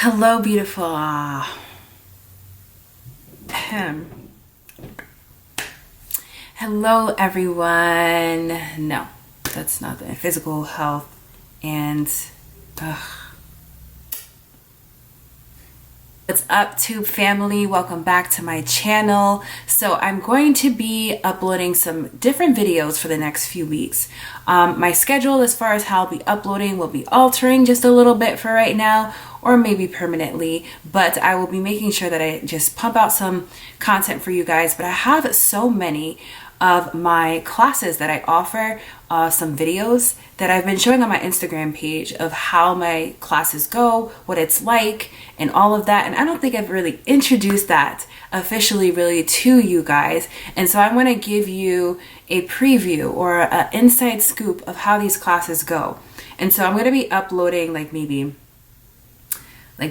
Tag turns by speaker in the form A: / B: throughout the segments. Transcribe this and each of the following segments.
A: Hello, beautiful. Ahem. Hello, everyone. No, that's not the physical health and. Ugh. What's up, Tube family? Welcome back to my channel. So I'm going to be uploading some different videos for the next few weeks. My schedule as far as how I'll be uploading will be altering just a little bit for right now, or maybe permanently, but I will be making sure that I just pump out some content for you guys. But I have so many of my classes that I offer, some videos that I've been showing on my Instagram page of how my classes go, what it's like, and all of that. And I don't think I've really introduced that officially really to you guys. And so I want to give you a preview or an inside scoop of how these classes go. And so I'm going to be uploading maybe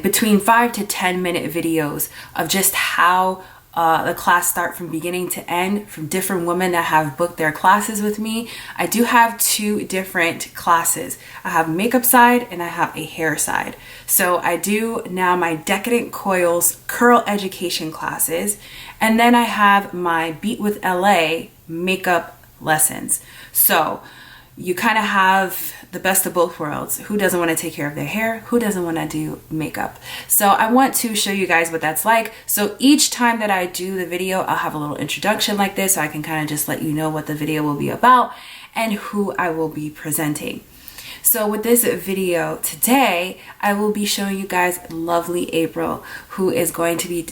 A: between 5 to 10 minute videos of just how the class start from beginning to end from different women that have booked their classes with me. I do have two different classes. I have makeup side and I have a hair side. So I do now my Decadent Coils curl education classes, and then I have my Beat with LA makeup lessons. So you kind of have the best of both worlds. Who doesn't want to take care of their hair? Who doesn't want to do makeup? So I want to show you guys what that's like. So each time that I do the video, I'll have a little introduction like this so I can kind of just let you know what the video will be about and who I will be presenting. So with this video today, I will be showing you guys lovely April, who is going to be,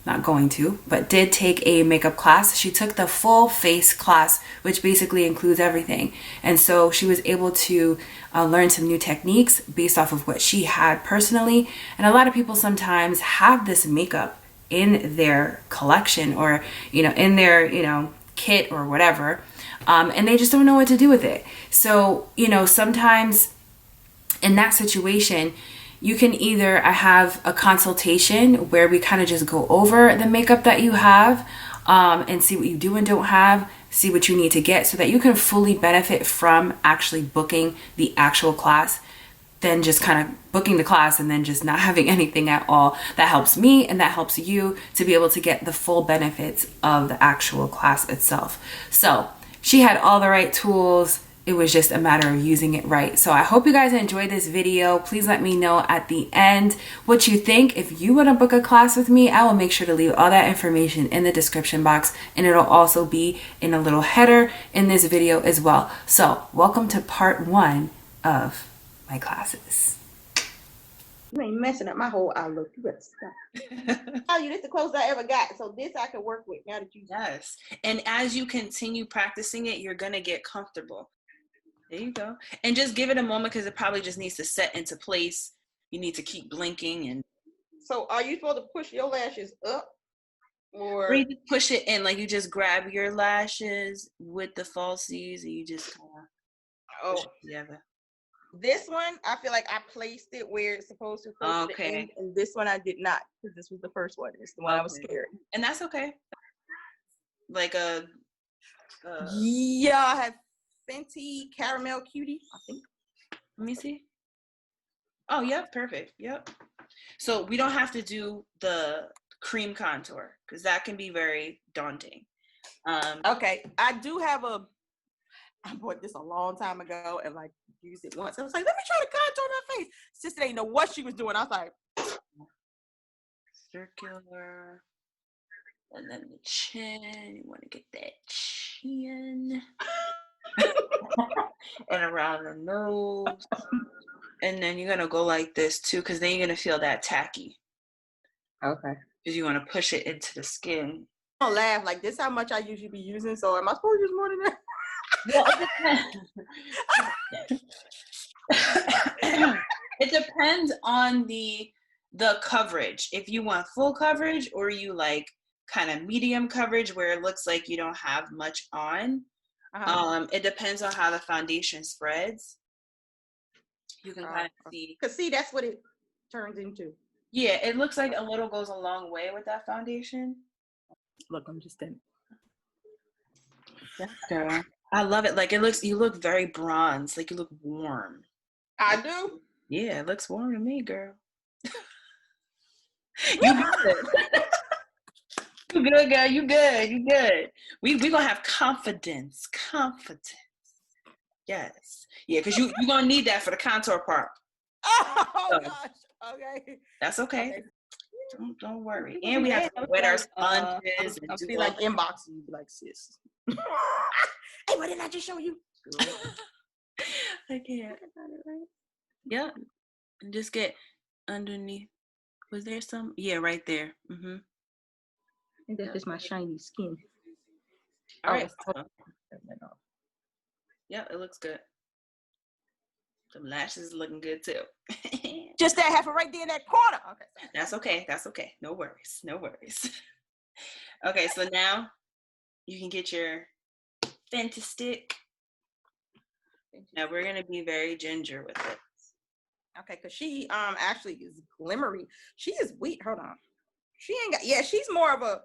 A: not going to, but did take a makeup class. She took the full face class, which basically includes everything. And so she was able to learn some new techniques based off of what she had personally. And a lot of people sometimes have this makeup in their collection or, in their, kit or whatever. And they just don't know what to do with it. So, sometimes in that situation, you can either have a consultation where we kind of just go over the makeup that you have and see what you do and don't have, see what you need to get so that you can fully benefit from actually booking the actual class, than just kind of booking the class and then just not having anything at all. That helps me and that helps you to be able to get the full benefits of the actual class itself. So she had all the right tools. It was just a matter of using it right. So I hope you guys enjoyed this video. Please let me know at the end what you think. If you want to book a class with me, I will make sure to leave all that information in the description box, and it'll also be in a little header in this video as well. So welcome to part 1 of my classes.
B: You ain't messing up my whole outlook. You better stop. Tell you, this is the closest I ever got. So this I can work with now that you.
A: Yes. And as you continue practicing it, you're going to get comfortable. There you go. And just give it a moment because it probably just needs to set into place. You need to keep blinking. And
B: so are you supposed to push your lashes up? Or
A: you just push it in, like you just grab your lashes with the falsies and you just kind of push it together.
B: This one, I feel like I placed it where it's supposed to.
A: Okay.
B: And this one I did not, because this was the first one. It's the one I was scared.
A: And that's okay. Like
B: yeah, I have Fenty Caramel Cutie, I think.
A: Let me see. Oh, yep, perfect. Yep. So we don't have to do the cream contour because that can be very daunting.
B: Okay, I do have I bought this a long time ago and used it once. I was like, let me try to contour my face. Sister didn't know what she was doing. I was like,
A: circular, and then the chin. You want to get that chin, and around the nose, and then you're gonna go like this too, because then you're gonna feel that tacky.
B: Okay.
A: Because you want to push it into the skin.
B: I don't laugh like this. How much I usually be using? So am I supposed to use more than that?
A: Well, it depends on the coverage. If you want full coverage or you like kind of medium coverage where it looks like you don't have much on, it depends on how the foundation spreads. You can kind of see.
B: Because see, that's what it turns into.
A: Yeah, it looks like a little goes a long way with that foundation.
B: Look, I'm just in.
A: Yeah, girl. I love it. Like you look very bronze. Like you look warm.
B: I do?
A: Yeah, it looks warm to me, girl.
C: You good. You good, girl. You good. You good. We gonna have confidence. Confidence. Yes. Yeah, because you're gonna need that for the contour part.
B: Oh
C: So,
B: gosh. Okay.
C: that's okay.
B: Okay.
C: Don't worry. And we have to wet our sponges and
B: I'll
C: do
B: be
C: all
B: like inboxing you, be like, sis. Hey, what did I just show you?
C: I can't. Yep. And just get underneath. Was there some? Yeah, right there. Mm-hmm.
B: I think that's just my shiny skin.
C: All right. Yeah, it looks good. The lashes looking good too.
B: Just that half right there in that corner. Okay. Sorry.
C: That's okay. That's okay. No worries. No worries. Okay, so now you can get your Fenty stick. Now we're gonna be very ginger with it.
B: Okay, because she actually is glimmery. She is weak. Hold on. She ain't got, yeah, she's more of a,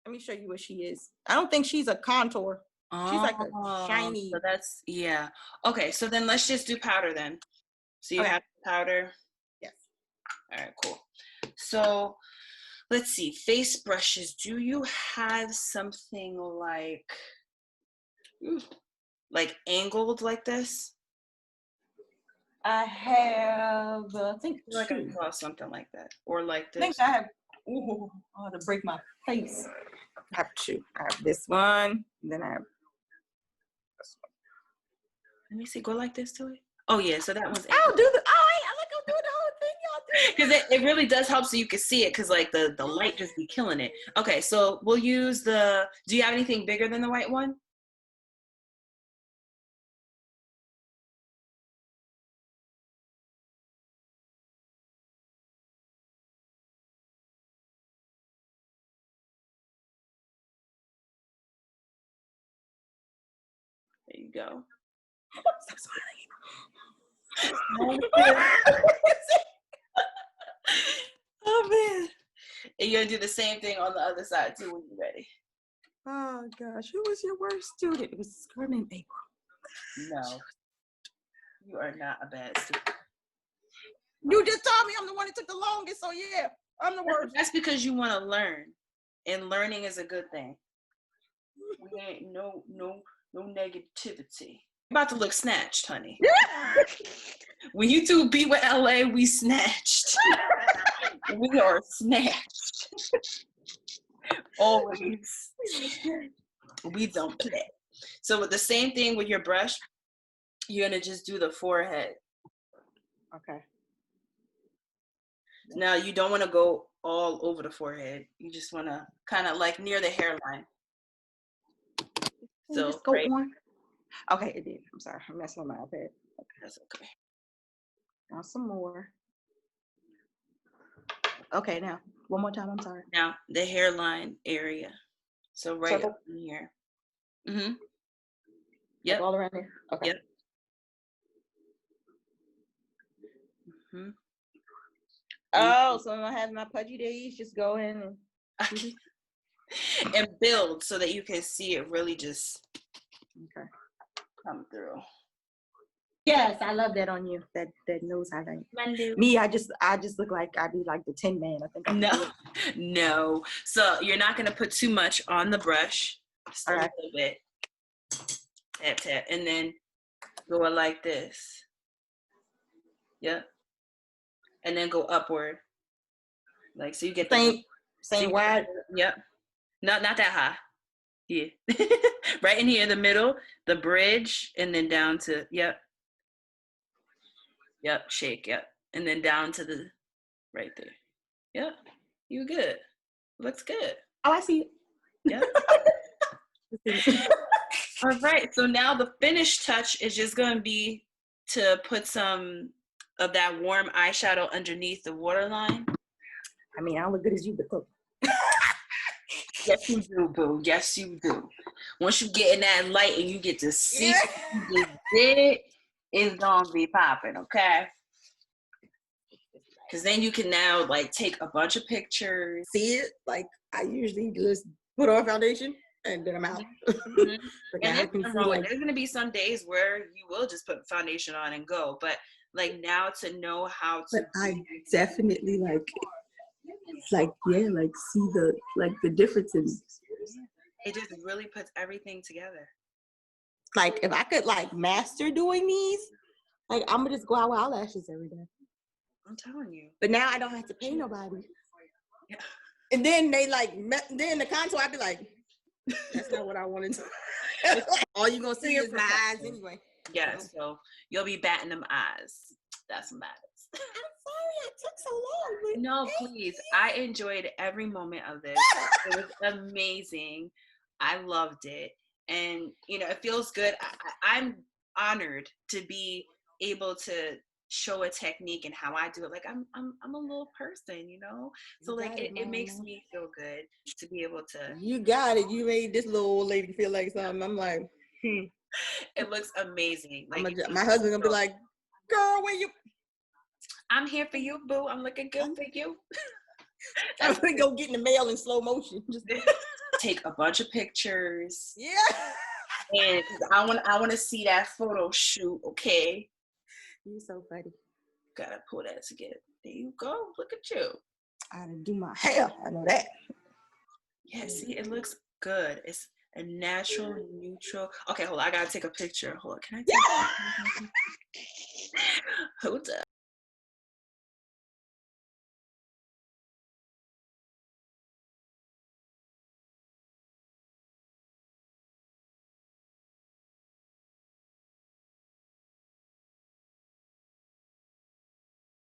B: let me show you what she is. I don't think she's a contour. She's like a shiny.
C: So that's, yeah. Okay, so then let's just do powder then. So you have powder?
B: Yes.
C: All right, cool. So let's see, face brushes. Do you have something like angled like this?
B: I have, I think
C: Like I saw something like that, or like this.
B: I think I have, ooh, I had to break my face. I have two. I have this one, then I have this one.
C: Let me see, go like this to it. Oh yeah, so that one's
B: I'll do the, I like I'm doing the whole thing, y'all do.
C: because it really does help so you can see it, because like the light just be killing it. Okay, so we'll use do you have anything bigger than the white one? There you go.
B: Stop smiling.
C: Oh man. And you're gonna do the same thing on the other side too when you're ready.
B: Oh gosh, who was your worst student? It was a girl named April.
C: No. You are not a bad student.
B: You just told me I'm the one that took the longest, so yeah, I'm the worst.
C: That's because you want to learn. And learning is a good thing. We ain't no negativity. About to look snatched, honey. When you two be with LA, we snatched. We are snatched. Always. We don't play. So with the same thing with your brush, you're gonna just do the forehead.
B: Okay.
C: Now you don't want to go all over the forehead. You just want to kind of like near the hairline. So
B: just go on. Okay, it did. I'm sorry, I'm messing with my iPad. Okay.
C: That's okay.
B: Now some more. Okay, now one more time. I'm sorry.
C: Now the hairline area. So right up in here. Mm-hmm. Yep.
B: Like all around there. Okay.
C: Yep. Mm-hmm.
B: Oh, so when I have my pudgy days, just go in
C: and build so that you can see it really just come through.
B: Yes, I love that on you. That nose highlight. Me, I just look like I be like the Tin Man. I think.
C: No. So you're not gonna put too much on the brush. Just a little bit. Tap, and then go like this. Yep. And then go upward. Like so you get the
B: same wide.
C: Yep. Not that high. Yeah. Right in here, the middle, the bridge, and then down to yep, shake, yep. And then down to the right there. Yep. You good. Looks good.
B: Oh, I see it.
C: Yep. All right. So now the finished touch is just gonna be to put some of that warm eyeshadow underneath the waterline.
B: I mean, I don't look good as you, but cook.
C: Yes, you do, boo. Yes, you do. Once you get in that light and you get to see what you just did, it's gonna be popping, okay? Because then you can now like take a bunch of pictures.
B: See it? Like I usually just put on foundation and then I'm out.
C: Mm-hmm. And there's gonna be some days where you will just put foundation on and go, but like now to know how to.
B: But I definitely like see the differences.
C: It just really puts everything together.
B: Like if I could like master doing these, like I'm gonna just go out with eyelashes every day.
C: I'm telling you.
B: But now I don't have to pay nobody.
C: Yeah.
B: And then they like then the contour, I'd be like, that's not what I wanted to. All you gonna see is my eyes anyway.
C: Yes, so you'll be batting them eyes. That's matters.
B: I'm sorry I took so long. But
C: No, please. I enjoyed every moment of this. It was amazing. I loved it. And, you know, it feels good. I'm honored to be able to show a technique and how I do it. Like I'm a little person, you know? So like it makes me feel good to be able to.
B: You got it. You made this little old lady feel like something. I'm like,
C: It looks amazing. Like
B: my husband gonna be like, girl, where you?
C: I'm here for you, boo. I'm looking good for you.
B: I'm gonna go get in the mail in slow motion. Just
C: take a bunch of pictures.
B: Yeah.
C: And I want to see that photo shoot. Okay.
B: You're so funny.
C: Gotta pull that together. There you go. Look at you.
B: I gotta do my hair. I know that.
C: Yeah. See, it looks good. It's a natural, neutral. Okay, hold on. I gotta take a picture. Hold on. Can I take a picture? Hold up.